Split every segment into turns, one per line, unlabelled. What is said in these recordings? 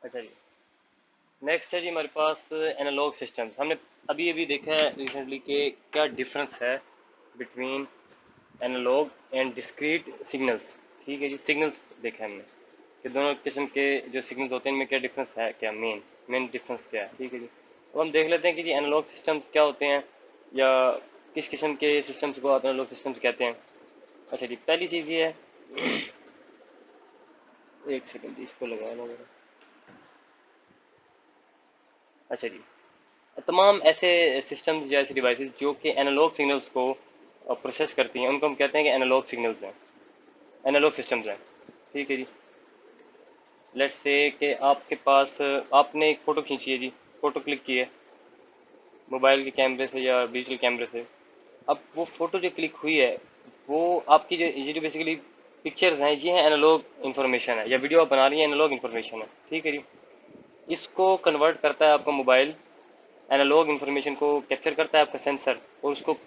अच्छा जी। नेक्स्ट है जी हमारे पास एनालॉग सिस्टम्स। हमने अभी अभी देखा है रिसेंटली कि क्या डिफरेंस है between analog and discrete signals. ठीक है जी, सिग्नल्स देखा है हमने कि दोनों किस्म के जो सिग्नल्स होते हैं इनमें क्या डिफरेंस है, क्या मेन डिफरेंस क्या है। ठीक है जी, अब हम देख लेते हैं कि जी एनालॉग सिस्टम्स क्या होते हैं या किस किस्म के सिस्टम्स को आप एनालॉग सिस्टम्स कहते हैं। अच्छा जी, पहली चीज़ ये है, एक सेकंड इसको लगा लो मेरा। अच्छा जी, तमाम ऐसे सिस्टम्स या ऐसे डिवाइसेस जो कि एनालॉग सिग्नल्स को प्रोसेस करती हैं उनको हम कहते हैं कि एनालॉग सिग्नल्स हैं, एनालॉग सिस्टम्स हैं। ठीक है जी, लेट्स से कि आपके पास आपने एक फ़ोटो खींची है जी, फ़ोटो क्लिक की है मोबाइल के कैमरे से या डिजिटल कैमरे से। अब वो फ़ोटो जो क्लिक हुई है वो आपकी जो ये जो बेसिकली पिक्चर्स हैं ये हैं एनालॉग इन्फॉर्मेशन है, या वीडियो आप बना रही हैं एनालॉग इन्फॉर्मेशन है। ठीक है जी, इसको कन्वर्ट करता है आपका मोबाइल, एनालॉग इन्फॉर्मेशन को कैप्चर करता है आपका सेंसर और उसको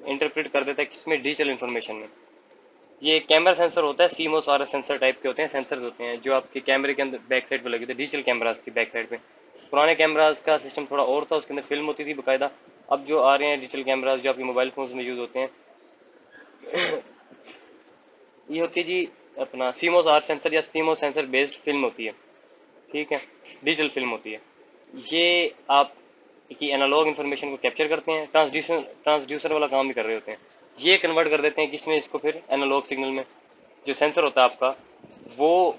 इंटरप्रेट कर देता है किसमें, डिजिटल इन्फॉर्मेशन में। ये कैमरा सेंसर होता है, सीमोस आर सेंसर टाइप के होते हैं, सेंसर्स होते हैं जो आपके कैमरे के अंदर बैक साइड पे लगे थे, डिजिटल कैमरास की बैक साइड पे। पुराने कैमरास का सिस्टम थोड़ा और था, उसके अंदर फिल्म होती थी बाकायदा। अब जो आ रहे हैं डिजिटल कैमरास जो आपके मोबाइल फोन्स में यूज होते हैं, ये होती है जी अपना सीमोस आर सेंसर या सीमोस सेंसर बेस्ड फिल्म होती है। ठीक है, डिजिटल फिल्म होती है ये। आप की एनालॉग इन्फॉर्मेशन को कैप्चर करते हैं, ट्रांसड्यूसर ट्रांसड्यूसर वाला काम भी कर रहे होते हैं। ये कन्वर्ट कर देते हैं किसमें, इसको फिर एनालॉग सिग्नल में। जो सेंसर होता है आपका वो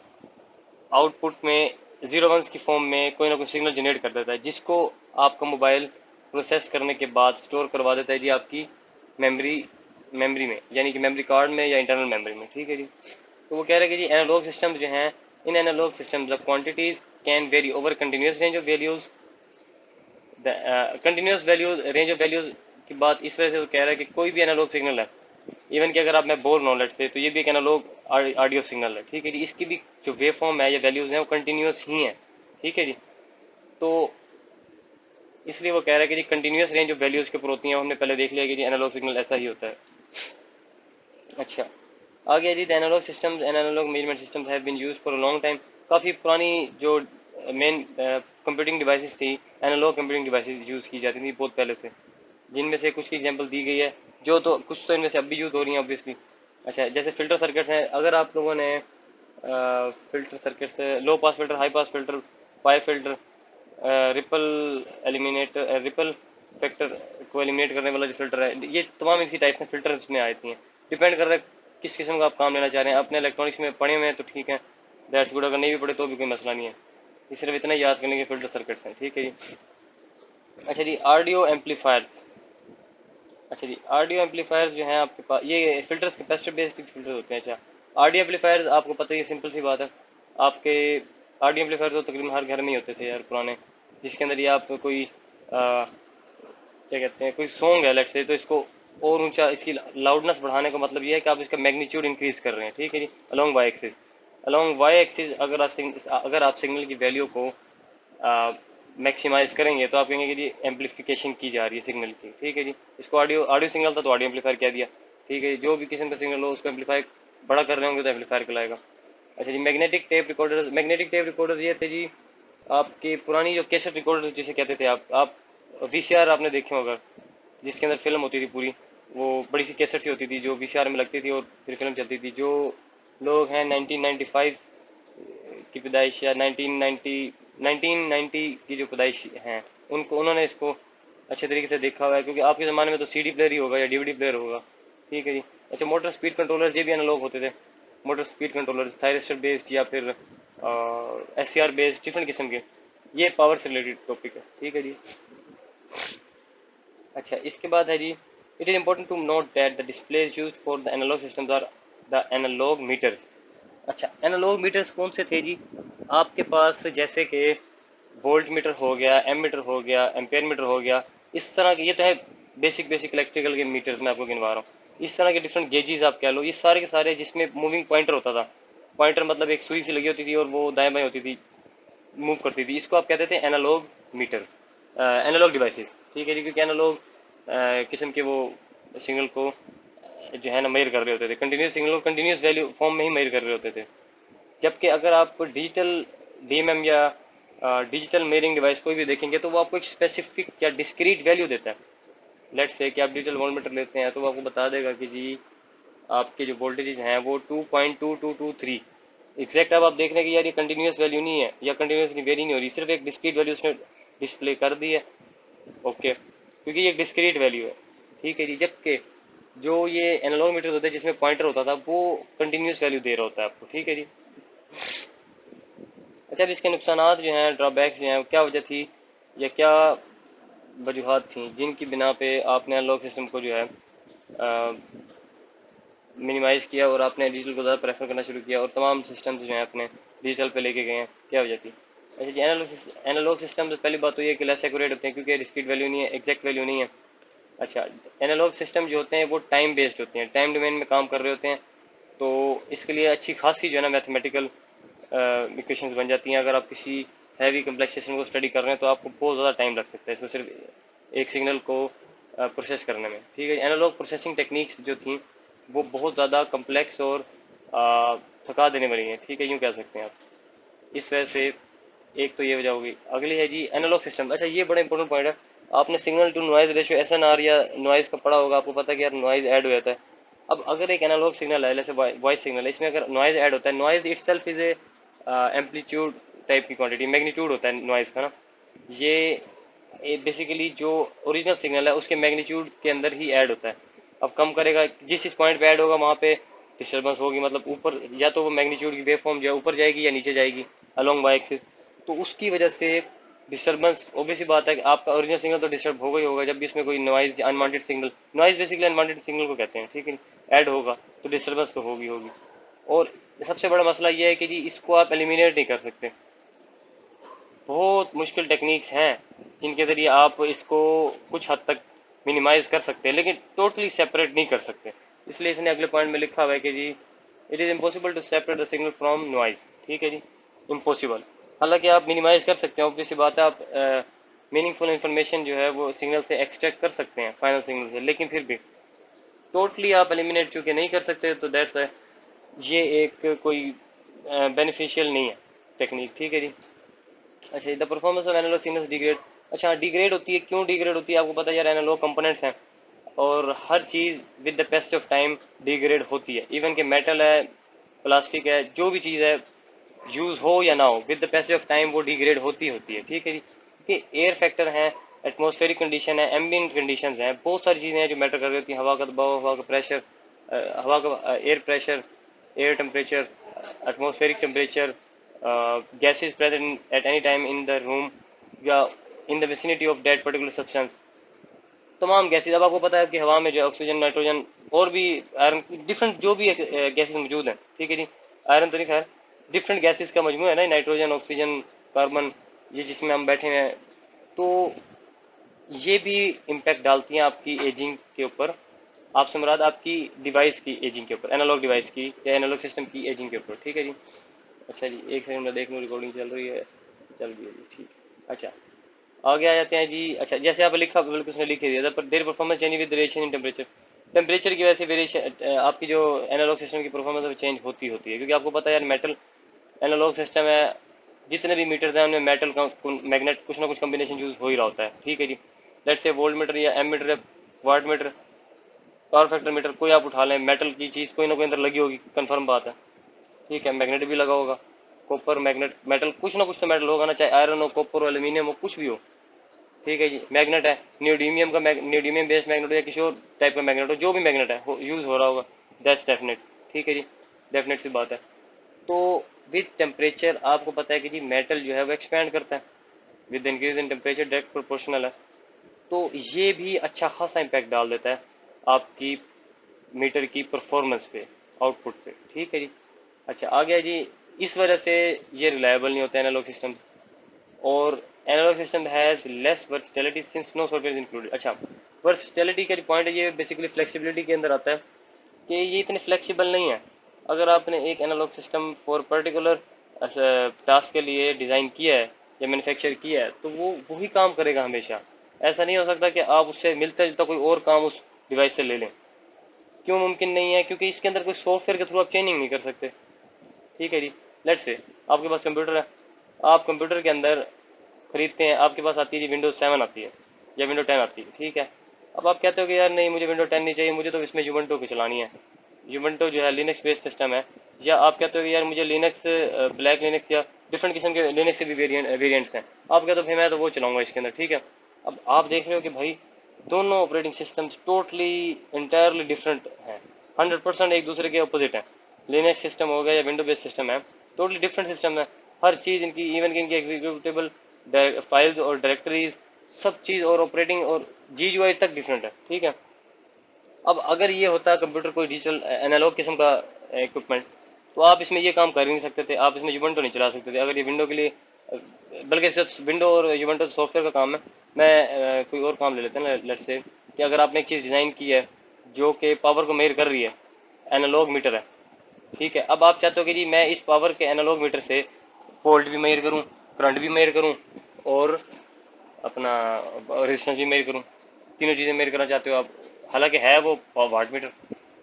आउटपुट में जीरो वंस की फॉर्म में कोई ना कोई सिग्नल जनरेट कर देता है, जिसको आपका मोबाइल प्रोसेस करने के बाद स्टोर करवा देता है जी आपकी मेमोरी मेमोरी में, यानी कि मेमोरी कार्ड में या इंटरनल मेमोरी में। ठीक है जी, तो वो कह रहे हैं कि जी एनालॉग सिस्टम जो हैं, in analog system the quantities can vary over continuous range of values. Continuous values range of values की बात इस वजह से वो कह रहा है कि कोई भी एनालॉग सिग्नल है, इवन कि अगर आप मैं बोल रहा हूँ लेट से, तो ये भी एक एनालॉग ऑडियो सिग्नल है। ठीक है जी, इसकी भी जो वेव फॉर्म है या वैल्यूज हैं वो कंटिन्यूस ही हैं। ठीक है जी, तो इसलिए वो कह रहा है कि जी कंटिन्यूस रेंज ऑफ वैल्यूज के ऊपर होती हैं। हमने पहले देख लिया कि जी एनालॉग सिग्नल ऐसा ही होता है। अच्छा, आगे जी the analog systems and analog measurement systems have been used for a long time. काफ़ी पुरानी जो मेन कंप्यूटिंग डिवाइसेस थी, एनालॉग कंप्यूटिंग डिवाइसेस यूज़ की जाती थी बहुत पहले से, जिनमें से कुछ की एग्जांपल दी गई है, जो तो कुछ तो इनमें से अब भी यूज़ हो रही हैं ऑब्वियसली। अच्छा, जैसे फिल्टर सर्किट्स हैं, अगर आप लोगों ने filter circuits, low pass filter, high pass filter, pi filter, ripple eliminator, ripple factor को एलिमिनेट करने वाला जो फिल्टर है, ये तमाम इसकी टाइप्स हैं, फिल्टर इसमें आती हैं। डिपेंड कर रहा है किस किस्म का आप काम लेना चाह रहे हैं। अपने इलेक्ट्रॉनिक्स में पढ़े हुए हैं तो ठीक है, दैट्स गुड। अगर नहीं भी पढ़े तो भी कोई मसला नहीं है, ये सिर्फ इतना याद करने के फिल्टर सर्किट्स हैं। ठीक है जी। अच्छा जी, ऑडियो एम्पलीफायर्स। अच्छा जी, ऑडियो एम्पलीफायर्स जो हैं आपके पास, ये फिल्टर्स कैपेसिटर बेस्ड फिल्टर होते हैं। अच्छा, ऑडियो एम्पलीफायर्स आपको पता ही है, सिंपल सी बात है। आपके ऑडियो एम्पलीफायर्स तो तकरीबन हर घर में ही होते थे यार पुराने, जिसके अंदर ये आप कोई क्या कहते हैं, कोई सॉन्ग है लेट्स से, तो इसको और ऊंचा, इसकी लाउडनेस बढ़ाने का मतलब ये है कि आप इसका मैग्नीट्यूड इंक्रीज कर रहे हैं। ठीक है जी, along y axis. Along y axis अगर आप सिग्नल की वैल्यू को मैक्सिमाइज करेंगे तो आप कहेंगे कि जी एम्पलीफिकेशन की जा रही है सिग्नल की। ठीक है जी, इसको ऑडियो ऑडियो सिग्नल था तो ऑडियो एम्पलीफायर कह दिया। ठीक है जी, जो भी किस्म का सिग्नल हो उसको एम्पलीफाई बड़ा कर रहे होंगे तो एम्पलीफायर कहलाएगा। अच्छा जी, मैग्नेटिक टेप रिकॉर्डर्स ये थे जी आपकी पुरानी जो कैसेट रिकॉर्डर्स जिसे कहते थे। आप वीसीआर आपने देखे होगा, जिसके अंदर फिल्म होती थी पूरी, वो बड़ी सी कैसेट सी होती थी जो वीसीआर में लगती थी और फिर फिल्म चलती थी। जो लोग हैं 1995 की पैदाइश या 1990 की जो पैदाइश हैं, उनको उन्होंने इसको अच्छे तरीके से देखा हुआ है, क्योंकि आपके ज़माने में तो सीडी प्लेयर ही होगा या डीवीडी प्लेयर होगा। ठीक है जी। अच्छा, मोटर स्पीड कंट्रोलर ये भी एनालॉग होते थे। Motor speed controller thyristor based या फिर S C R based different किस्म के, ये पावर से रिलेटेड टॉपिक है। ठीक है जी। अच्छा, इसके बाद है जी, it is important to note that the displays used for the analog systems are the analog meters. अच्छा, एनालॉग मीटर्स कौन से थे जी आपके पास, जैसे कि वोल्ट मीटर हो गया, एम मीटर हो गया, एम्पेयर मीटर हो गया, इस तरह के। ये तो है बेसिक बेसिक इलेक्ट्रिकल के मीटर्स मैं आपको गिनवा रहा हूँ। इस तरह के डिफरेंट गेजेस आप कह लो, ये सारे के सारे जिसमें मूविंग पॉइंटर होता था। पॉइंटर मतलब एक सुई सी लगी होती थी और वो दाएं बाएं होती थी, मूव करती थी, इसको आप कहते थे एनालॉग मीटर्स, एनालॉग डिवाइसेस। ठीक है जी, क्योंकि एनालॉग किस्म के वो सिग्नल को जो है ना मेजर कर रहे होते थे, कंटिन्यूस सिग्नल को कंटिन्यूस वैल्यू फॉर्म में ही मेजर कर रहे होते थे। जबकि अगर आप डिजिटल डीएमएम या डिजिटल मेजरिंग डिवाइस कोई भी देखेंगे तो वो आपको एक स्पेसिफिक या डिस्क्रीट वैल्यू देता है। लेट्स से कि आप डिजिटल वोल्टमीटर लेते हैं तो वो आपको बता देगा कि जी आपके जो वोल्टेजेस हैं वो 2.2223 एग्जैक्ट। अब आप देख रहे हैं कि यार ये कंटिन्यूस वैल्यू नहीं है या कंटिन्यूसली वेरी नहीं हो रही, सिर्फ एक डिस्क्रीट वैल्यू उसने डिस्प्ले कर दी है। ओके, क्योंकि ये डिस्क्रीट वैल्यू है, ठीक है जी। जबकि जो ये एनालॉग मीटर होते हैं जिसमें पॉइंटर होता था वो कंटिन्यूस वैल्यू दे रहा होता है आपको, ठीक है जी। अच्छा, अब इसके नुकसानात जो हैं, ड्रॉबैक्स जो हैं, क्या वजह थी या क्या वजूहत थी जिनकी बिना पे आपने एनालॉग सिस्टम को जो है मिनिमाइज़ किया और आपने डिजिटल को ज़्यादा प्रेफर करना शुरू किया और तमाम सिस्टम्स जो हैं अपने डिजिटल पे लेके गए हैं, क्या वजह थी? अच्छा जी, एनालॉग सिस्टम तो पहली बात तो ये है कि लेस एक्यूरेट होते हैं क्योंकि डिस्क्रीट वैल्यू नहीं है, एग्जैक्ट वैल्यू नहीं है। अच्छा, एनालॉग सिस्टम जो होते हैं वो टाइम बेस्ड होते हैं, टाइम डोमेन में काम कर रहे होते हैं। तो इसके लिए अच्छी खासी जो है ना मैथमेटिकल इक्वेशंस बन जाती हैं। अगर आप किसी हैवी कम्प्लेक्स सिस्टम को स्टडी कर रहे हैं तो आपको बहुत ज़्यादा टाइम लग सकता है इसको सिर्फ एक सिग्नल को प्रोसेस करने में, ठीक है। एनालॉग प्रोसेसिंग टेक्निक्स जो थी वो बहुत ज़्यादा कम्प्लेक्स और थका देने वाली हैं, ठीक है, यूँ कह सकते हैं आप। इस वजह से एक तो ये वजह होगी। अगली है जी एनालॉग सिस्टम। अच्छा, ये बड़ा इंपॉर्टेंट पॉइंट है। आपने signal to noise ratio SNR या नॉइज का पढ़ा होगा, आपको पता है कि यार नॉइज ऐड हो जाता है। अब अगर एक एनालॉग सिग्नल है जैसे वॉइस सिग्नल है, इसमें अगर नॉइज ऐड होता है, noise it self is A amplitude type की क्वांटिटी, मैग्नीट्यूड होता है नॉइज का ना। ये बेसिकली जो ओरिजिनल सिग्नल है उसके मैग्नीट्यूड के अंदर ही ऐड होता है। अब कम करेगा, जिस जिस पॉइंट पे ऐड होगा वहाँ पे डिस्टर्बेंस होगी, मतलब ऊपर या तो वो मैग्नीट्यूड की वेव फॉर्म जो है ऊपर जाएगी या नीचे जाएगी अलोंग वाई एक्सिस। तो उसकी वजह से डिस्टर्बेंस, ऑब्वियस सी बात है कि आपका ओरिजिनल सिग्नल तो डिस्टर्ब होगा ही होगा जब भी इसमें कोई noise unwanted signal, noise basically unwanted signal को कहते हैं, ठीक है, ऐड होगा तो डिस्टर्बेंस तो होगी होगी। और सबसे बड़ा मसला ये है कि जी इसको आप एलिमिनेट नहीं कर सकते। बहुत मुश्किल टेक्निक्स हैं जिनके ज़रिए आप इसको कुछ हद तक मिनिमाइज कर सकते हैं, लेकिन टोटली सेपरेट नहीं कर सकते। इसलिए इसने अगले पॉइंट में लिखा हुआ है कि जी it is impossible to separate the signal from noise, ठीक है जी, इम्पॉसिबल। हालांकि आप मिनिमाइज कर सकते हैं, ऑब्वियस सी बात है, आप मीनिंगफुल इंफॉर्मेशन जो है वो सिग्नल से एक्सट्रैक्ट कर सकते हैं फाइनल सिग्नल से, लेकिन फिर भी टोटली आप एलिमिनेट चूंकि नहीं कर सकते तो दैट्स ये एक कोई बेनिफिशियल नहीं है टेक्निक, ठीक है जी। अच्छा, the performance of analog signals degrade. अच्छा, डिग्रेड होती है, क्यों डिग्रेड होती है? आपको पता है यार एनालॉग कंपोनेंट्स हैं और हर चीज़ with the past of time degrade होती है। इवन के मेटल है, प्लास्टिक है, जो भी चीज़ है यूज़ हो या ना हो, with the passage of time वो डिग्रेड होती है, ठीक है जी। कि एयर फैक्टर है, एटमॉस्फेरिक कंडीशन है, एम्बियंट कंडीशंस हैं, बहुत सारी चीज़ें हैं जो मैटर कर रही होती हैं। हवा का दबाव, हवा का प्रेशर, हवा का air pressure, air temperature, atmospheric temperature, gases present at any time in the room या in the vicinity of that particular substance. तमाम गैसेज, अब आपको पता है कि हवा में जो ऑक्सीजन, नाइट्रोजन और भी आयरन, डिफरेंट जो भी गैसेज मौजूद हैं, ठीक है जी। आयरन तो नहीं, खैर डिफरेंट गैसेज का मजमू है ना, नाइट्रोजन, ऑक्सीजन, कार्बन, ये जिसमें हम बैठे हैं। तो ये भी इम्पैक्ट डालती हैं आपकी एजिंग के ऊपर। आपसे मुराद आपकी डिवाइस की एजिंग के ऊपर, एनालॉग डिवाइस की या एनालॉग सिस्टम की एजिंग के ऊपर, ठीक है जी। अच्छा जी, एक सेकंड में देख लूँ, रिकॉर्डिंग चल रही है, चल रही है जी, ठीक है। अच्छा, आगे आ जाते हैं जी। अच्छा, जैसे आप लिखा बिल्कुल उसने लिख ही दिया था, पर their performance change with variation in temperature. Temperature की वजह से वेरिएशन आपकी जो एनालॉग सिस्टम की परफॉर्मेंस है वो चेंज होती है, क्योंकि आपको पता है यार मेटल एनालॉग सिस्टम है, जितने भी मीटर्स हैं उनमें मेटल का मैग्नेट कुछ ना कुछ कम्बिनेशन यूज हो ही रहा होता है, ठीक है जी। लेट्स से वोल्ट मीटर या ammeter, wattmeter, power factor meter, कोई आप उठा लें, मेटल की चीज़ कोई ना कोई अंदर लगी होगी, कंफर्म बात है, ठीक है। मैग्नेट भी लगा होगा, कॉपर, मैग्नेट, मेटल, कुछ ना कुछ तो मेटल होगा ना, चाहे आयरन हो, कॉपर हो, एल्यूमिनियम हो, कुछ भी हो, ठीक है जी। मैग्नेट है, न्यूडीमियम का न्यूडीमियम बेस्ड मैग्नेट हो या किसी और टाइप का मैग्नेट हो, जो भी मैग्नेट है यूज हो रहा होगा, दैट्स डेफिनेट, ठीक है जी, डेफिनेट सी बात है। तो विद टेम्परेचर आपको पता है कि जी मेटल जो है वो एक्सपैंड करता है with increase in temperature, direct proportional है। तो ये भी अच्छा खासा इम्पैक्ट डाल देता है आपकी मीटर की परफॉर्मेंस पे, आउटपुट पे, ठीक है जी। अच्छा, आ गया जी, इस वजह से ये रिलायबल नहीं होता एनालॉग सिस्टम, और analog system has less versatility since no software included. अच्छा, वर्सटिलिटी का पॉइंट है, ये बेसिकली फ्लेक्सिबिलिटी के अंदर आता है कि ये इतने फ्लेक्सिबल नहीं है। अगर आपने एक analog system for particular task के लिए डिज़ाइन किया है या मैन्युफैक्चर किया है तो वो वही काम करेगा हमेशा। ऐसा नहीं हो सकता कि आप उससे मिलता जुलता कोई और काम उस डिवाइस से ले लें। क्यों मुमकिन नहीं है? क्योंकि इसके अंदर कोई सॉफ्टवेयर के थ्रू आप चेंजिंग नहीं कर सकते, ठीक है जी। लेट्स से आपके पास कंप्यूटर है, आप कंप्यूटर के अंदर खरीदते हैं, आपके पास आती है जी विंडोज 7 आती है या विंडो 10 आती है, ठीक है। अब आप कहते हो कि यार नहीं मुझे विंडो 10 नहीं चाहिए, मुझे तो इसमें यूवेंटो की चलानी है। यूवेंटो जो है लिनक्स बेस्ड सिस्टम है। या आप कहते हो कि यार मुझे लिनक्स, ब्लैक लिनक्स या डिफरेंट किस्म के लिनक्स के भी वेरिएंट्स हैं, आप कहते हो भाई मैं तो वो चलाऊंगा इसके अंदर, ठीक है। अब आप देख रहे हो कि भाई दोनों operating systems totally entirely different हैं, 100% एक दूसरे के अपोजिट है। लिनक्स सिस्टम हो गया या विंडो बेस्ड सिस्टम है, टोटली डिफरेंट सिस्टम है। हर चीज़ इनकी, इवन कि इनकी एग्जीक्यूटेबल फाइल्स और डायरेक्टरीज, सब चीज़ और ऑपरेटिंग और जी यू आई तक डिफरेंट है, ठीक है। अब अगर ये होता कंप्यूटर कोई डिजिटल एनालॉग किस्म का इक्विपमेंट, तो आप इसमें ये काम कर ही नहीं सकते थे, आप इसमें यूवेंटो नहीं चला सकते थे अगर ये विंडो के लिए। बल्कि विंडो और यूवेंटो सॉफ्टवेयर का काम है। मैं कोई और काम ले लेते हैं, लेट से कि अगर आपने एक चीज़ डिज़ाइन की है जो कि पावर को मेजर कर रही है, एनालॉग मीटर है, ठीक है। अब आप चाहते हो कि जी मैं इस पावर के एनालॉग मीटर से वोल्ट भी मेजर करूं, करंट भी मेजर करूं, और अपना रेजिस्टेंस भी मेजर करूं, तीनों चीज़ें मेजर करना चाहते हो आप। हालांकि है वो वाट मीटर,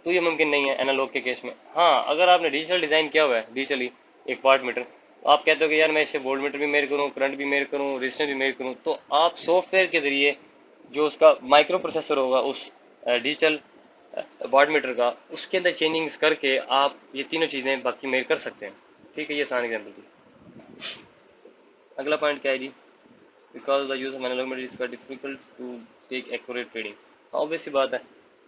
तो ये मुमकिन नहीं है एनालॉग के केस में। हाँ, अगर आपने डिजिटल डिज़ाइन किया हुआ है डिजिटली एक वाट मीटर, तो आप कहते हो कि यार मैं इससे वोल्ट मीटर भी मेजर करूँ, करंट भी मेजर करूँ, रेजिस्टेंस भी मेजर करूँ, तो आप सॉफ्टवेयर के जरिए जो उसका माइक्रो प्रोसेसर होगा उस डिजिटल वाट मीटर का, उसके अंदर चेंजिंग्स करके आप ये तीनों चीज़ें बाकी मेजर कर सकते हैं, ठीक है। ये आसान एग्जाम्पल थी। अगला पॉइंट क्या है जी? Because the use of analog meter is quite difficult to take accurate reading. Obvious सी बात है,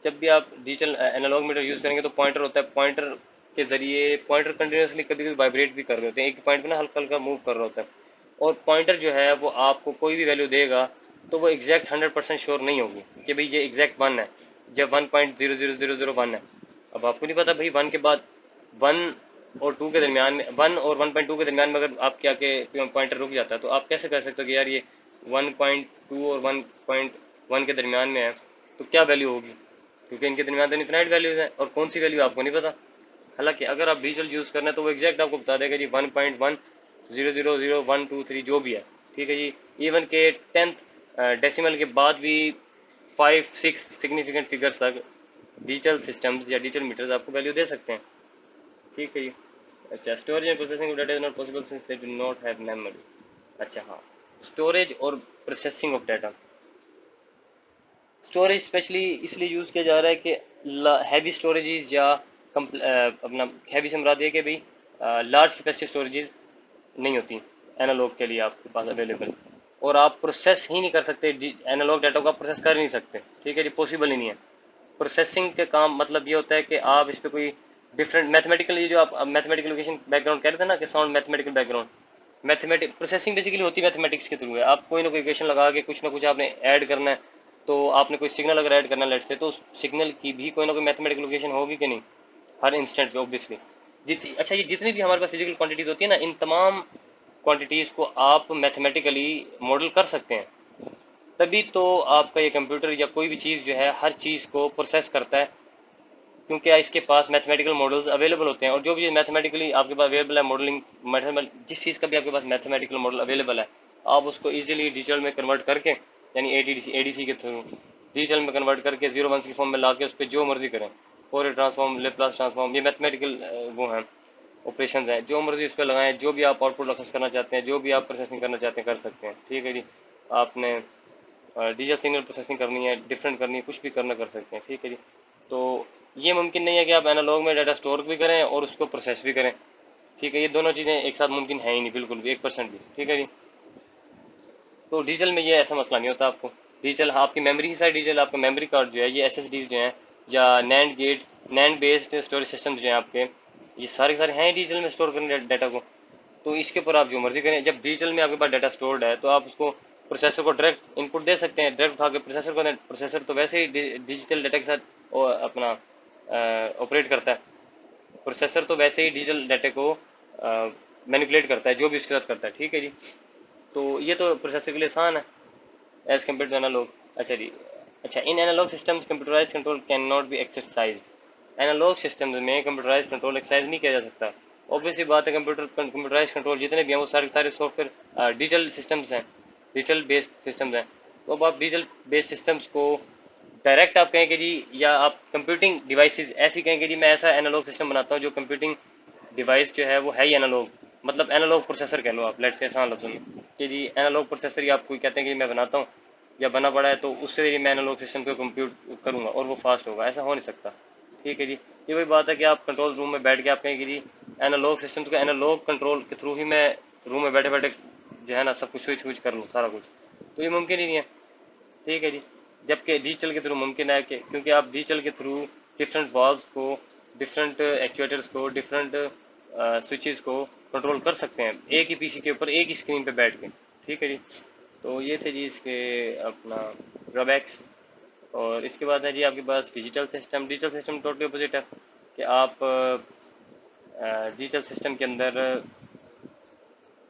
जब भी आप डिजिटल एनालॉग मीटर यूज़ करेंगे तो पॉइंटर होता है, पॉइंटर के जरिए पॉइंटर कंटिन्यूसली कभी कभी वाइब्रेट भी कर रहे होते हैं, एक पॉइंट पे ना हल्का हल्का मूव कर रहा होता है। और पॉइंटर जो है वो आपको कोई भी वैल्यू देगा तो वो एग्जैक्ट 100% श्योर नहीं होगी कि भाई ये एग्जैक्ट 1 है, जब 1.00001 है। अब आपको नहीं पता भाई 1 के बाद 1 और 2 के दरमियान में, 1 और 1.2 के दरमियान में अगर आपके आके पॉइंटर रुक जाता है, तो आप कैसे कह सकते हो कि यार ये 1.2 और 1.1 के दरमियान में है, तो क्या वैल्यू होगी, क्योंकि इनके दरमियान तो इनफिनाइट वैल्यूज हैं और कौन सी वैल्यू आपको नहीं पता। हालांकि अगर आप डिजिटल यूज़ करना है तो वो एग्जैक्ट आपको बता देगा जी 1.1000123 जो भी है, ठीक है जी। इवन के 10th डेसिमल के बाद भी 5 6 सिग्निफिकेंट फिगर्स तक डिजिटल सिस्टम्स या डिजिटल मीटर्स आपको वैल्यू दे सकते हैं, ठीक है जी। अच्छा, storage and processing of data is not possible since they do not have memory. अच्छा हाँ, स्टोरेज और processing of data, storage specially इसलिए यूज़ किया जा रहा है कि हैवी स्टोरेजेस या अपना हैवी से मुराद ये कि भाई लार्ज कैपेसिटी स्टोरेजेस नहीं होती एनालॉग के लिए आपके पास अवेलेबल, और आप प्रोसेस ही नहीं कर सकते, एनालॉग डाटा को आप प्रोसेस कर ही नहीं सकते, ठीक है जी, पॉसिबल ही नहीं है। प्रोसेसिंग के काम मतलब ये होता है कि आप इस पर कोई डिफरेंट मैथमेटिकल, ये जो आप मैथमेटिकल लोकेशन बैकग्राउंड कह रहे थे ना कि sound mathematical background, mathematic processing basically होती है मैथमेटिक्स के थ्रू है। आप कोई ना कोई इक्वेशन लगा के कुछ ना कुछ आपने ऐड करना है, तो आपने कोई सिग्नल अगर ऐड करना है लेट से, तो उस सिग्नल की भी कोई ना कोई मैथमेटिकल लोकेशन होगी कि नहीं, हर इंस्टेंट पे ऑब्वियसली। अच्छा, ये जितनी भी हमारे पास फिजिकल क्वांटिटीज होती है ना, इन तमाम क्वांटिटीज को आप मैथमेटिकली मॉडल कर सकते हैं, तभी तो आपका ये कंप्यूटर या कोई भी चीज़ जो है हर चीज़ को प्रोसेस करता है, क्योंकि इसके पास मैथमेटिकल मॉडल्स अवेलेबल होते हैं। और जो भी मैथमेटिकली आपके पास अवेलेबल है मॉडलिंग, जिस चीज़ का भी आपके पास मैथमेटिकल मॉडल अवेलेबल है, आप उसको इजीली डिजिटल में कन्वर्ट करके, यानी एडीसी के थ्रू डिजिटल में कन्वर्ट करके जीरो वंस की फॉर्म में ला के उस पर जो मर्जी करें, फोरियर ट्रांसफॉर्म, लेप्लास ट्रांसफॉर्म, ये मैथमेटिकल वो हैं, ऑपरेशन हैं, जो मर्जी उस पर लगाएं, जो भी आप आउटपुट एक्सेस करना चाहते हैं, जो भी आप प्रोसेसिंग करना चाहते हैं कर सकते हैं, ठीक है जी। आपने डिजिटल सिग्नल प्रोसेसिंग करनी है, डिफरेंट करनी है, कुछ भी करना कर सकते हैं, ठीक है जी। तो ये मुमकिन नहीं है कि आप एनालॉग में डाटा स्टोर भी करें और उसको प्रोसेस भी करें, ठीक है। ये दोनों चीज़ें एक साथ मुमकिन है ही नहीं, बिल्कुल भी 1% भी, ठीक है जी। तो डिजिटल में ये ऐसा मसला नहीं होता आपको। डिजिटल, हाँ, आपकी मेमोरी की साइड डिजिटल, आपका मेमोरी कार्ड जो है, ये एसएसडीज जो हैं, या NAND gate, NAND based storage system जो हैं आपके, ये सारे के सारे हैं डिजिटल में स्टोर करने डाटा को। तो इसके ऊपर आप जो मर्जी करें, जब डिजिटल में आपके पास डाटा स्टोर्ड है तो आप उसको प्रोसेसर को डायरेक्ट इनपुट दे सकते हैं, डायरेक्ट उठा के प्रोसेसर को दें। प्रोसेसर तो वैसे ही डिजिटल डाटा के साथ अपना ऑपरेट करता है, प्रोसेसर तो वैसे ही डिजिटल डाटा को मैनिपुलेट करता है, जो भी उसके साथ करता है, ठीक है जी। तो ये तो प्रोसेसर के लिए आसान है एज कम्पेयर टू एनालॉग। अच्छा जी। अच्छा, in analog systems computerize control can not be exercise. Analog systems में कंप्यूटराइज कंट्रोल एक्सरसाइज नहीं किया जा सकता। ऑब्वियसली बात है, कंप्यूटराइज कंट्रोल जितने भी हैं वो सारे सारे सॉफ्टवेयर डिजिटल सिस्टम्स हैं, डिजिटल बेस्ड सिस्टम्स हैं। तो अब आप डिजिटल बेस्ड सिस्टम्स को डायरेक्ट आप कहें कि जी, या आप कंप्यूटिंग डिवाइसेस ऐसी कहें कि जी मैं ऐसा एनालॉग सिस्टम बनाता हूँ जो कंप्यूटिंग डिवाइस जो है वो है ही एनालॉग, मतलब एनालॉग प्रोसेसर कह लो आप, लेट्स से आसान लफ्जों में कि जी एनालॉग प्रोसेसर ही आप कोई कहते हैं कि मैं बनाता हूँ या बना पड़ा है तो उससे मैं एनालॉग सिस्टम को कंप्यूट करूंगा और वो फास्ट होगा, ऐसा हो नहीं सकता। ठीक है जी, ये वही बात है कि आप कंट्रोल रूम में बैठ के आप कहें कि जी एनालॉग सिस्टम को एनालॉग कंट्रोल के थ्रू ही मैं रूम में बैठे बैठे जो है ना सब कुछ स्विच स्विच कर लूँ सारा कुछ, तो ये मुमकिन ही नहीं है। ठीक है जी, जबकि डिजिटल के थ्रू मुमकिन है कि क्योंकि आप डिजिटल के थ्रू डिफरेंट वाल्व्स को, डिफरेंट एक्चुएटर्स को, डिफरेंट स्विचेस को कंट्रोल कर सकते हैं एक ही पीसी के ऊपर एक ही स्क्रीन पे बैठ के। ठीक है जी, तो ये थे जी इसके अपना ड्रॉबैक्स। और इसके बाद है जी आपके पास digital system. Digital system totally opposite है कि आप डिजिटल सिस्टम के अंदर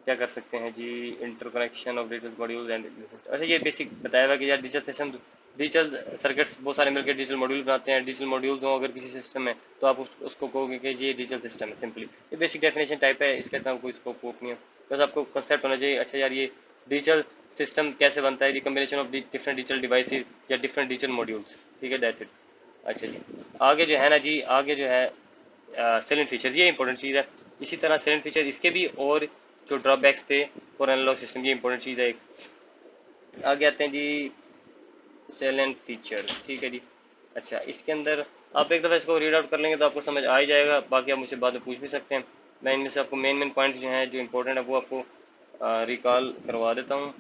क्या कर सकते हैं जी, interconnection of digital module and. अच्छा ये बेसिक बताया हुआ कि यार डिजिटल सिस्टम, डिजिटल सर्किट्स बहुत सारे मिलकर डिजिटल मॉड्यूल बनाते हैं। डिजिटल मॉड्यूल्स हो अगर किसी सिस्टम में तो आप उसको कहोगे कि ये डिजिटल सिस्टम है सिंपली। ये बेसिक डेफिनेशन टाइप है, इसके अंदर कोई स्कोप वोप नहीं है, बस आपको कंसेप्ट होना चाहिए। अच्छा यार ये डिजिटल सिस्टम कैसे बनता है जी, combination of different digital devices या डिफरेंट डिजिटल मॉड्यूल्स। ठीक है, दैट्स इट। अच्छा जी, आगे जो है ना जी, आगे जो है सेलेंट फीचर्स, ये इंपॉर्टेंट चीज़ है। इसी तरह सेलेंट फीचर इसके भी, और जो ड्रॉबैक्स थे फॉर एनालॉग सिस्टम, ये इंपॉर्टेंट चीज़ है एक। आगे आते हैं जी सेलेंट फीचर्स। ठीक है जी, अच्छा इसके अंदर आप एक दफ़ा इसको रीड आउट कर लेंगे तो आपको समझ आ ही जाएगा, बाकी आप मुझसे बाद में पूछ भी सकते हैं। मैं इनमें से आपको मेन मेन पॉइंट्स जो हैं जो इंपॉर्टेंट है वो आपको रिकॉल करवा देता हूँ,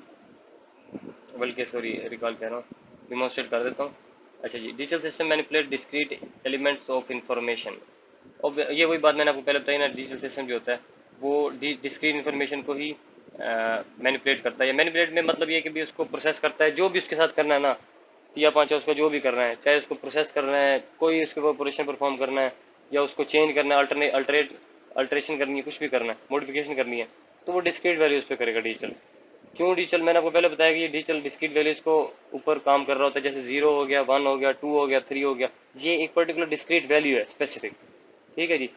बल्कि सॉरी रिकॉल कह रहा हूँ, डिमॉन्स्ट्रेट कर देता हूँ। अच्छा जी, digital system manipulate discrete elements of information. और ये वही बात मैंने आपको पहले बताई ना, डिजिटल सिस्टम जो होता है वो डिस्क्रीट इन्फॉर्मेशन को ही मैनिपुलेट करता है। मैनिपुलेट में मतलब ये कि भी उसको प्रोसेस करता है, जो भी उसके साथ करना है ना, या पाँच उसको जो भी करना है, चाहे उसको प्रोसेस करना है, कोई उसके ऊपर ऑपरेशन परफॉर्म करना है, या उसको चेंज करना है, अल्टरेशन करनी है, कुछ भी करना है, मॉडिफिकेशन करनी है, तो वो डिस्क्रीट वैल्यूज पे करेगा डिजिटल। क्यों डिजिटल, मैंने आपको पहले बताया कि ये डिजिटल डिस्क्रीट वैल्यूज को ऊपर काम कर रहा होता है, जैसे जीरो हो गया, वन हो गया, टू हो गया, थ्री हो गया, ये एक पर्टिकुलर डिस्क्रीट वैल्यू है स्पेसिफिक। ठीक है जी,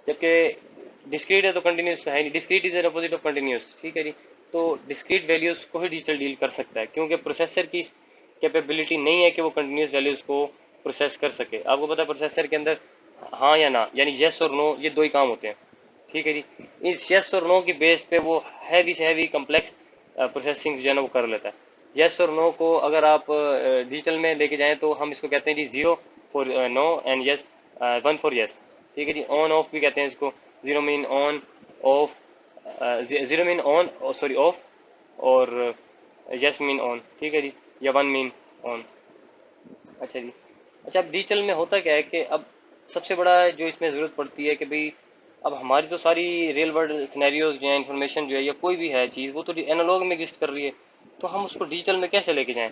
जबकि डिस्क्रीट है तो कंटिन्यूस है नहीं, discrete is an opposite of continuous. ठीक है जी, तो डिस्क्रीट वैल्यूज को ही डिजिटल डील कर सकता है, क्योंकि प्रोसेसर की कैपेबिलिटी नहीं है कि वो कंटिन्यूस वैल्यूज को प्रोसेस कर सके। आपको पता है प्रोसेसर के अंदर हाँ या ना यानी यस और नो, ये दो ही काम होते हैं। ठीक है जी, इस यस और नो की बेस पे वो हैवी से हैवी कम्प्लेक्स प्रोसेसिंग जो है ना वो कर लेता है। यस और नो को अगर आप डिजिटल में लेके जाएं तो हम इसको कहते हैं जी zero for no and yes, one for yes. ठीक है जी, ऑन ऑफ भी कहते हैं इसको। Zero mean on, off, zero mean on sorry off, और यस मीन ऑन। ठीक है जी, या वन मीन ऑन। अच्छा जी, अच्छा अब डिजिटल में होता क्या है कि अब सबसे बड़ा जो इसमें ज़रूरत पड़ती है कि भाई अब हमारी तो सारी रियल वर्ल्ड सिनेरियोज जो है, इंफॉर्मेशन जो है या कोई भी है चीज़, वो तो एनालॉग में एग्जिस्ट कर रही है, तो हम उसको डिजिटल में कैसे लेके जाएं।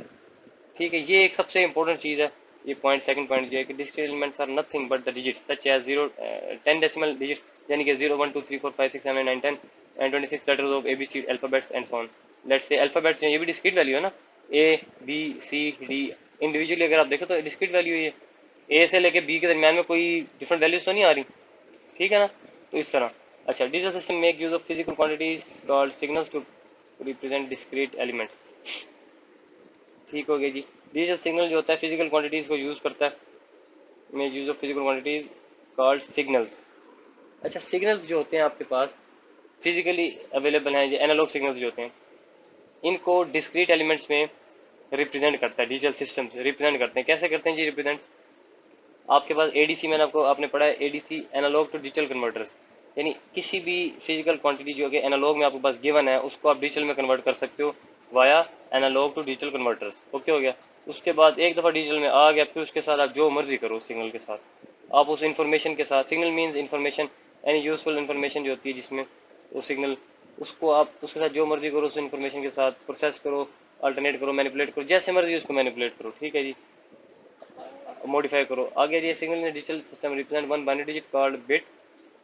ठीक है, ये एक सबसे इंपॉर्टेंट चीज़ है। ये पॉइंट, सेकंड पॉइंट जो है कि digital elements are nothing but the digits such as zero, 10 decimal digits, यानी कि 0 1 2 3 4 5 6 7 8 9 10 and 26 letters of ABC alphabets and so on. Let's say alphabets ये भी डिस्क्रीट वैल्यू है ना, A B C D, individually अगर आप देखो तो डिस्क्रीट वैल्यू है। ए से लेके बी के दरमियान में कोई डिफरेंट वैल्यूज तो नहीं आ रही। ठीक है ना, तो इस तरह। अच्छा, digital system make use of physical quantities called signals to represent discrete elements. ठीक हो गया जी, डिजिटल सिग्नल जो होता है फिजिकल क्वांटिटीज को यूज करता है, make use of physical quantities called signals. अच्छा, सिग्नल्स जो होते हैं आपके पास फिजिकली अवेलेबल हैं, जो एनालॉग सिग्नल्स जो होते हैं, इनको डिस्क्रीट एलिमेंट्स में रिप्रेजेंट करता है। डिजिटल सिस्टम्स रिप्रेजेंट करते हैं, कैसे करते हैं जी रिप्रेजेंट। आपके पास एडीसी, मैंने आपको आपने पढ़ा है ADC, analog to digital converters, यानी किसी भी फिजिकल क्वांटिटी जो कि एनालॉग में आपके पास गिवन है उसको आप डिजिटल में कन्वर्ट कर सकते हो via analog to digital converters. Okay हो गया, उसके बाद एक दफ़ा डिजिटल में आ गया, फिर उसके साथ आप जो मर्जी करो सिग्नल के साथ, आप उस इंफॉर्मेशन के साथ, signal means information, any useful information जो होती है जिसमें वो सिग्नल, उसको आप उसके साथ जो मर्जी करो, उस इंफॉर्मेशन के साथ प्रोसेस करो, अल्टरनेट करो, मैनिपुलेट करो, जैसे मर्जी उसको मैनिपुलेट करो। ठीक है जी, मॉडिफाई करो। आगे ये सिग्नल इन digital system represent one binary digit called bit.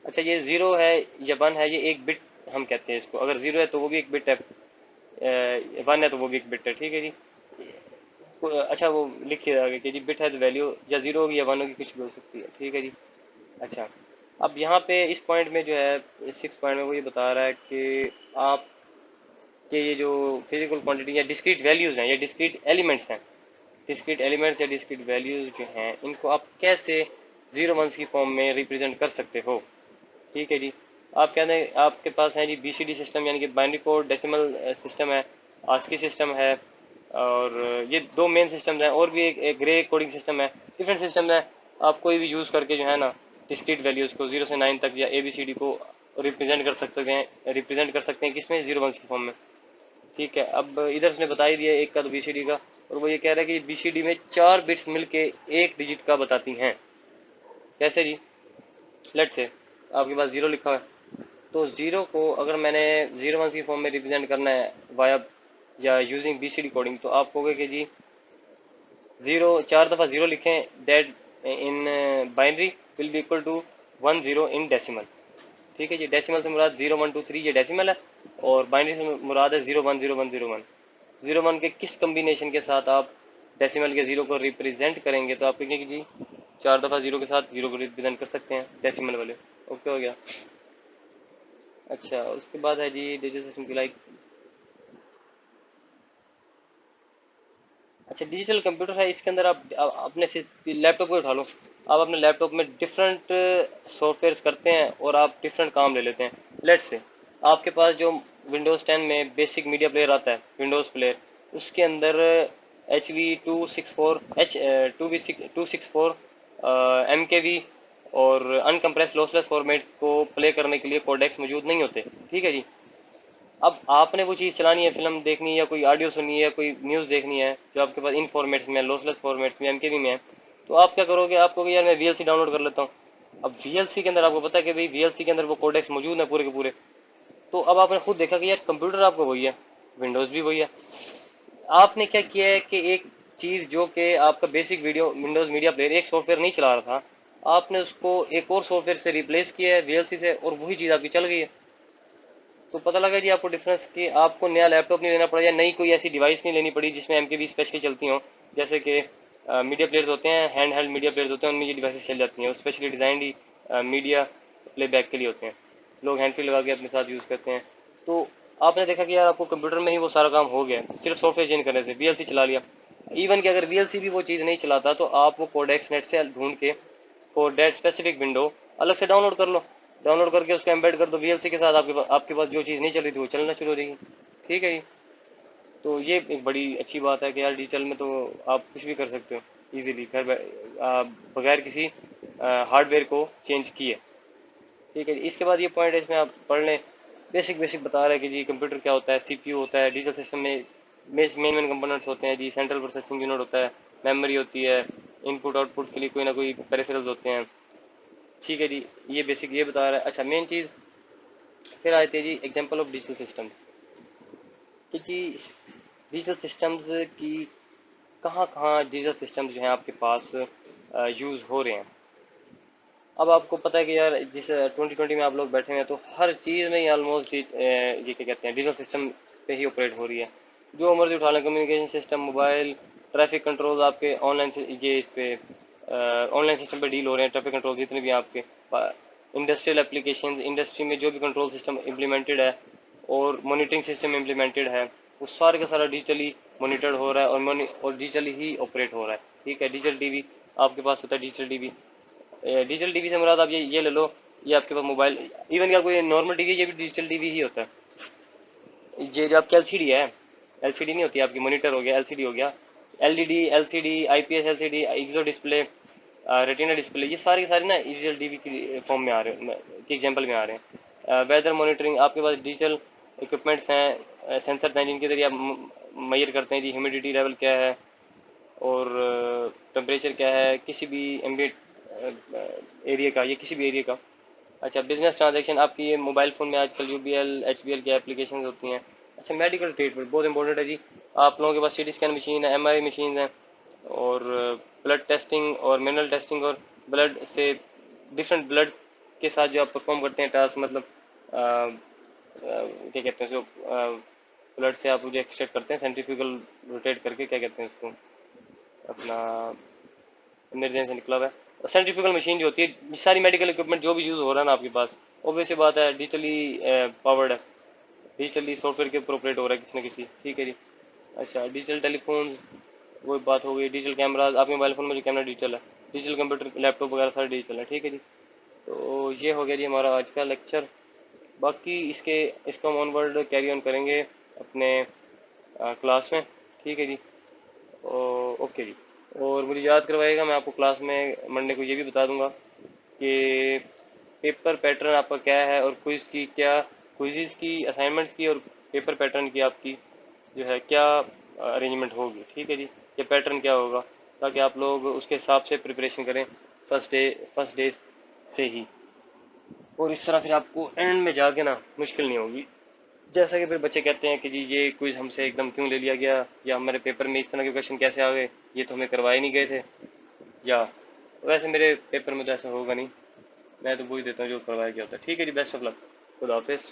अच्छा, ये जीरो है या वन है, ये एक बिट हम कहते हैं इसको। अगर जीरो है तो वो भी एक बिट है, वन है तो वो भी एक बिट है। ठीक है जी, अच्छा वो लिखिए आगे कि जी बिट है तो वैल्यू या जीरो होगी या वन होगी, कुछ भी हो सकती है। ठीक है जी, अच्छा अब यहाँ पे इस पॉइंट में जो है सिक्स पॉइंट में वो ये बता रहा है कि आप के ये जो फिजिकल क्वांटिटी या डिस्क्रीट वैल्यूज हैं या डिस्क्रीट एलिमेंट्स हैं, डिस्क्रीट एलिमेंट्स या डिस्क्रीट वैल्यूज जो हैं, इनको आप कैसे जीरो वंस की फॉर्म में रिप्रेजेंट कर सकते हो। ठीक है जी, आप कहते हैं आपके पास है जी बीसीडी सिस्टम यानी कि बाइनरी कोड डेसिमल सिस्टम है, आस्की सिस्टम है, और ये दो मेन सिस्टम्स हैं, और भी एक ग्रे कोडिंग सिस्टम है। डिफरेंट सिस्टम है, आप कोई भी यूज़ करके जो है ना डिस्क्रीट वैल्यूज़ को 0 से 9 तक या ABCD को रिप्रेजेंट कर सकते हैं किसमें, 0 1 की फॉर्म में। ठीक है, अब इधर उसने बता ही दिया एक का तो BCD का, और वो ये कह रहा है कि BCD में 4 बिट्स मिलके एक डिजिट का बताती हैं। कैसे जी? लेट से आपके पास 0 लिखा हुआ है, तो 0 को अगर मैंने 0 1 की फॉर्म में रिप्रेजेंट करना है वाया या यूजिंग BCD कोडिंग, तो आप कहोगे कि जी 4 दफ़ा 0 लिखें, that in binary will be equal to 1 0 in decimal. ठीक है जी, डेसिमल से मुराद 0 1 2 3 ये डेसिमल है, और बाइनरी से मुराद है 0 1 0 1 0 1। 0 1 के किस कम्बिनेशन के साथ आप डेसिमल के 0 को रिप्रेजेंट करेंगे, तो आप कहेंगे कि जी 4 दफ़ा 0 के साथ 0 को रिप्रेजेंट कर सकते हैं डेसिमल वाले। ओके हो गया। अच्छा, उसके बाद है जी डिजिटल सिस्टम की लाइक, अच्छा डिजिटल कंप्यूटर है, इसके अंदर आप अपने से लैपटॉप को उठा लो, आप अपने लैपटॉप में डिफरेंट सॉफ्टवेयर्स करते हैं और आप डिफरेंट काम ले लेते हैं। लेट्स से आपके पास जो विंडोज़ 10 में बेसिक मीडिया प्लेयर आता है, विंडोज़ प्लेयर, उसके अंदर HV264 MKV और अनकम्प्रेस लॉसलेस फॉर्मेट्स को प्ले करने के लिए कोडेक्स मौजूद नहीं होते। ठीक है जी, अब आपने वो चीज़ चलानी है, फिल्म देखनी है या कोई ऑडियो सुननी है या कोई न्यूज़ देखनी है जो आपके पास इन फॉर्मेट्स में, लॉसलेस फॉर्मेट्स में, MKV में है, तो आप क्या करोगे, आप कहोगे यार मैं VLC डाउनलोड कर लेता हूँ। अब VLC के अंदर आपको पता है कि भाई VLC के अंदर वो कोडेक्स मौजूद है पूरे के पूरे। तो अब आपने खुद देखा कि यार कंप्यूटर आपका वही है, विंडोज़ भी वही है, आपने क्या किया है कि एक चीज़ जो कि आपका basic video Windows media player एक सॉफ्टवेयर नहीं चला रहा था, आपने उसको एक और सॉफ्टवेयर से रिप्लेस किया है VLC से, और वही चीज़ आपकी चल गई है। तो पता लगा जी आपको डिफरेंस कि आपको नया लैपटॉप नहीं लेना पड़ा या नई कोई ऐसी डिवाइस नहीं लेनी पड़ी जिसमें MKV स्पेशली चलती हो, जैसे कि मीडिया प्लेयर्स होते हैं, हैंड हेल्ड मीडिया प्लेयर्स होते हैं, उनमें ये डिवाइसेस चल जाती हैं, वो स्पेशली डिज़ाइंड ही मीडिया प्लेबैक के लिए होते हैं, लोग हैंड फ्री लगा के अपने साथ यूज़ करते हैं। तो आपने देखा कि यार आपको कंप्यूटर में ही वो सारा काम हो गया सिर्फ सॉफ्टवेयर चेंज करने से, VLC चला लिया। इवन कि अगर VLC भी वो चीज़ नहीं चलाता तो आप वो कोडेक्स नेट से ढूंढ के फॉर डेट स्पेसिफिक विंडो अलग से डाउनलोड कर लो, डाउनलोड करके उसको एम्बेड कर दो VLC के साथ, आपके पास जो चीज़ नहीं चल रही थी वो चलना शुरू हो जाएगी। ठीक है जी, तो ये एक बड़ी अच्छी बात है कि यार डिजिटल में तो आप कुछ भी कर सकते हो इजीली बगैर किसी हार्डवेयर को चेंज किए। ठीक है जी, इसके बाद ये पॉइंट है इसमें आप पढ़ लें, बेसिक बेसिक बता रहा है कि जी कंप्यूटर क्या होता है, CPU होता है, डिजिटल सिस्टम में मेन मेन कंपोनेंट्स होते हैं जी, सेंट्रल प्रोसेसिंग यूनिट होता है, मेमोरी होती है, इनपुट आउटपुट के लिए कोई ना कोई पेरिफेरल्स होते हैं। ठीक है जी, ये बेसिक ये बता रहा है। अच्छा, मेन चीज़ फिर आते हैं जी एग्जांपल ऑफ डिजिटल सिस्टम्स, कि जी डिजिटल सिस्टम्स की कहाँ कहाँ डिजिटल सिस्टम्स जो हैं आपके पास यूज़ हो रहे हैं। अब आपको पता है कि यार जिस 2020 में आप लोग बैठे हैं तो हर चीज़ में ही ऑलमोस्ट ये क्या कहते हैं डिजिटल सिस्टम पे ही ऑपरेट हो रही है। जो मर्जी उठा लें, communication system, mobile, traffic control आपके ऑनलाइन से ये इस पे ऑनलाइन सिस्टम पे डील हो रहे हैं, ट्रैफिक कंट्रोल जितने भी आपके इंडस्ट्रियल एप्लीकेशन, इंडस्ट्री में जो भी कंट्रोल सिस्टम इम्प्लीमेंटेड है और मॉनिटरिंग सिस्टम इम्प्लीमेंटेड है, वो सारे का सारा डिजिटली मॉनिटर्ड हो रहा है और डिजिटली ही ऑपरेट हो रहा है। ठीक है, डिजिटल टीवी आपके पास होता है, डिजिटल टीवी, डिजिटल टीवी से मुराद आप ये ले लो, ये आपके पास मोबाइल, इवन क्या कोई नॉर्मल टीवी है ये भी डिजिटल टीवी ही होता है। ये जो आपकी LCD है, LCD नहीं होती आपकी, मॉनिटर हो गया, LCD हो गया, LED, LCD, IPS LCD, एक्सो डिस्प्ले, रेटिना डिस्प्ले, ये सारे के सारे ना डिजिटल टीवी की फॉर्म में आ रहे हैं, के एग्जांपल में आ रहे हैं। वेदर मॉनिटरिंग आपके पास डिजिटल इक्विपमेंट्स हैं, सेंसर हैं जिनके जरिए आप मेजर करते हैं जी ह्यूमिडिटी लेवल क्या है और टेम्परेचर क्या है किसी भी एम्बिएंट एरिया का, ये किसी भी एरिया का। अच्छा, बिजनेस ट्रांजैक्शन आपकी ये मोबाइल फ़ोन में आजकल UBL HBL की एप्लीकेशन होती हैं। अच्छा, मेडिकल ट्रीटमेंट बहुत इंपॉर्टेंट है जी, आप लोगों के पास CT स्कैन मशीन है, MRI मशीन है, और ब्लड टेस्टिंग और मिनरल टेस्टिंग, और ब्लड से डिफरेंट ब्लड के साथ जो आप परफॉर्म करते हैं टास्क, मतलब क्या कहते हैं उसको, ब्लड से आप जो एक्सट्रैक्ट करते हैं सेंट्रीफ्यूगल रोटेट करके, क्या कहते हैं उसको अपना, मेरे से निकला हुआ है, सेंट्रीफ्यूगल मशीन जो होती है, ये सारी मेडिकल इक्विपमेंट जो भी यूज़ हो रहा है ना आपके पास, ऑब्वियस सी बात है डिजिटली पावर्ड है, डिजिटली सॉफ्टवेयर के ऊपर ऑपरेट हो रहा है किसी न किसी। ठीक है जी। अच्छा, डिजिटल टेलीफोन वो बात हो गई, डिजिटल कैमराज आपके मोबाइल फ़ोन में जो कैमरा डिजिटल है, डिजिटल कंप्यूटर लैपटॉप वगैरह सारे डिजिटल है। ठीक है जी, तो ये हो गया जी हमारा आज का लेक्चर। बाकी इसको हम ऑनवर्ड कैरी ऑन करेंगे अपने क्लास में। ठीक है जी। ओके जी। और मुझे याद करवाइएगा, मैं आपको क्लास में मंडे को ये भी बता दूंगा कि पेपर पैटर्न आपका क्या है और क्विज की क्या, क्विज़ की, असाइनमेंट्स की और पेपर पैटर्न की आपकी जो है क्या अरेंजमेंट होगी। ठीक है जी। ये पैटर्न क्या होगा, ताकि आप लोग उसके हिसाब से प्रिपरेशन करें फर्स्ट डे से ही। और इस तरह फिर आपको एंड में जाके ना मुश्किल नहीं होगी। जैसा कि फिर बच्चे कहते हैं कि जी ये क्विज हमसे एकदम क्यों ले लिया गया, या हमारे पेपर में इस तरह के क्वेश्चन कैसे आ गए, ये तो हमें करवाए नहीं गए थे। या वैसे मेरे पेपर में तो ऐसा होगा नहीं, मैं तो पूछ देता हूँ जो करवाया गया होता है। ठीक है जी, बेस्ट ऑफ लक। खुदा हाफिज़।